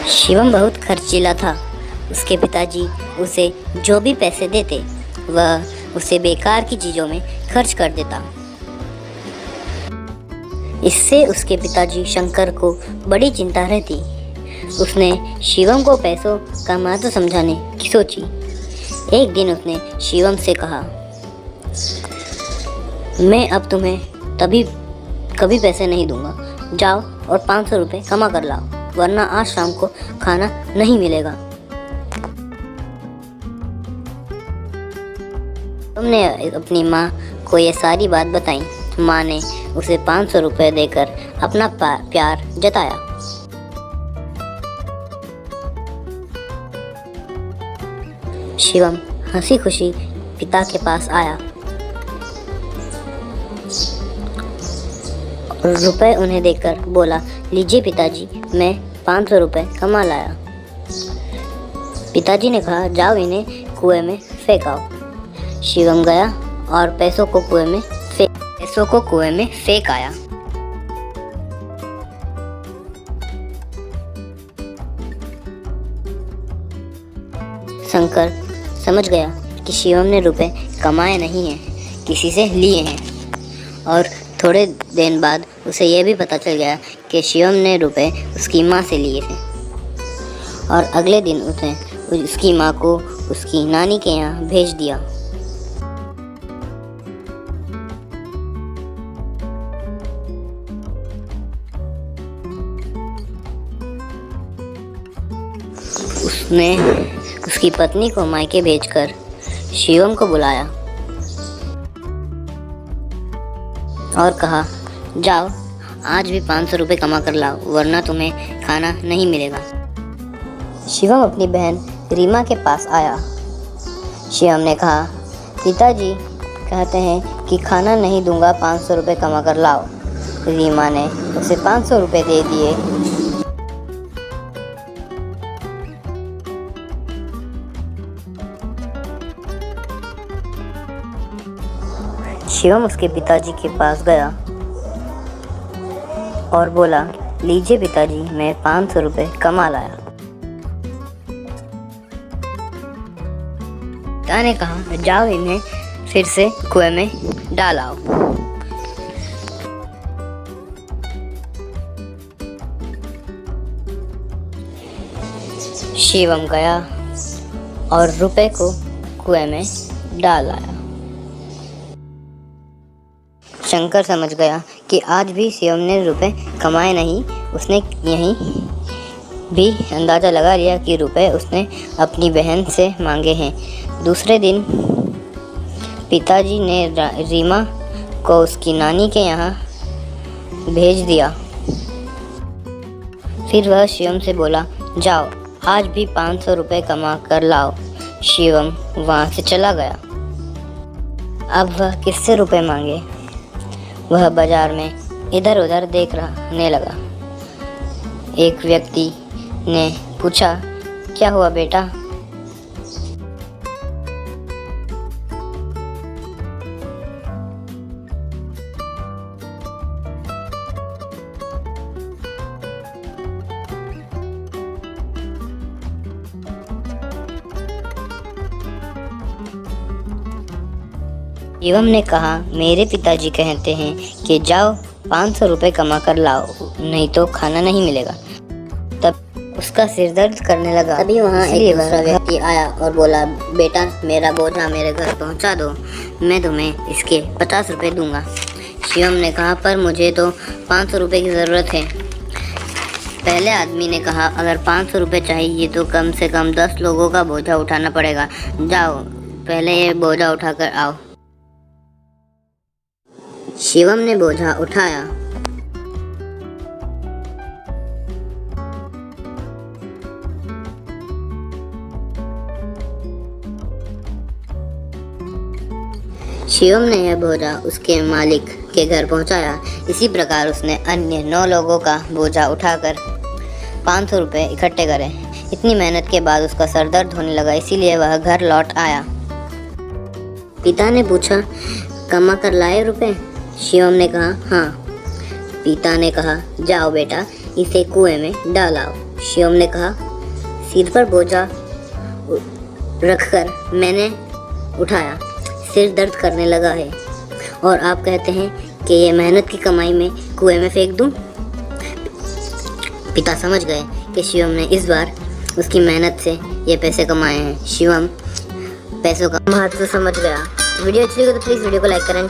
शिवम बहुत खर्चीला था। उसके पिताजी उसे जो भी पैसे देते वह उसे बेकार की चीज़ों में खर्च कर देता। इससे उसके पिताजी शंकर को बड़ी चिंता रहती। उसने शिवम को पैसों का महत्व समझाने की सोची। एक दिन उसने शिवम से कहा, मैं अब तुम्हें कभी पैसे नहीं दूंगा। जाओ और 500 रुपये कमा कर लाओ, वरना आज शाम को खाना नहीं मिलेगा। तुमने अपनी माँ को ये सारी बात बताई। माँ ने उसे 500 रुपये देकर अपना प्यार जताया। शिवम हंसी खुशी पिता के पास आया और रुपए उन्हें देकर बोला, लीजिए पिताजी, मैं 500 रुपये कमा लाया। पिताजी ने कहा, जाओ इन्हें कुएं में फेंकाओ। शिवम गया और पैसों को कुएं में फेंक आया। शंकर समझ गया कि शिवम ने रुपए कमाए नहीं हैं, किसी से लिए हैं। और थोड़े दिन बाद उसे यह भी पता चल गया कि शिवम ने रुपए उसकी माँ से लिए थे। और अगले दिन उसने उसकी माँ को उसकी नानी के यहाँ भेज दिया। उसने उसकी पत्नी को मायके भेजकर शिवम को बुलाया और कहा, जाओ आज भी 500 रुपये कमा कर लाओ, वरना तुम्हें खाना नहीं मिलेगा। शिवम अपनी बहन रीमा के पास आया। शिवम ने कहा, पिताजी कहते हैं कि खाना नहीं दूंगा, 500 रुपये कमा कर लाओ। रीमा ने उसे 500 रुपये दे दिए। शिवम उसके पिताजी के पास गया और बोला, लीजिए पिताजी, मैं 500 रुपये कमा लाया। पिता ने कहा, जाओ इन्हें फिर से कुएं में डाल आओ। शिवम गया और रुपए को कुएं में डाल आया। शंकर समझ गया कि आज भी शिवम ने रुपए कमाए नहीं। उसने यहीं भी अंदाज़ा लगा लिया कि रुपए उसने अपनी बहन से मांगे हैं। दूसरे दिन पिताजी ने रीमा को उसकी नानी के यहाँ भेज दिया। फिर वह शिवम से बोला, जाओ आज भी 500 रुपये कमा कर लाओ। शिवम वहाँ से चला गया। अब वह किससे रुपए मांगे? वह बाजार में इधर उधर देखने लगा। एक व्यक्ति ने पूछा, क्या हुआ बेटा? शिवम ने कहा, मेरे पिताजी कहते हैं कि जाओ 500 रुपये कमा कर लाओ, नहीं तो खाना नहीं मिलेगा। तब उसका सिर दर्द करने लगा। तभी वहाँ एक दूसरा व्यक्ति आया और बोला, बेटा मेरा बोझा मेरे घर पहुँचा दो, मैं तुम्हें इसके 50 रुपये दूंगा। शिवम ने कहा, पर मुझे तो 500 रुपये की ज़रूरत है। पहले आदमी ने कहा, अगर 500 रुपये चाहिए तो कम से कम 10 लोगों का बोझा उठाना पड़ेगा। जाओ पहले ये बोझा उठा कर आओ। शिवम ने बोझा उठाया। शिवम ने यह बोझा उसके मालिक के घर पहुंचाया। इसी प्रकार उसने अन्य 9 लोगों का बोझा उठाकर 500 रुपये इकट्ठे करे। इतनी मेहनत के बाद उसका सर दर्द होने लगा, इसीलिए वह घर लौट आया। पिता ने पूछा, कमा कर लाए रुपए? शिवम ने कहा, हाँ। पिता ने कहा, जाओ बेटा इसे कुएं में डाल आओ। शिवम ने कहा। सिर पर बोझा रखकर मैंने उठाया। सिर दर्द करने लगा है और आप कहते हैं कि ये मेहनत की कमाई में कुएं में फेंक दूं? पिता समझ गए कि शिवम ने इस बार उसकी मेहनत से ये पैसे कमाए हैं। शिवम पैसों का महत्व समझ गया। वीडियो अच्छी लगी तो प्लीज़ वीडियो को लाइक करें।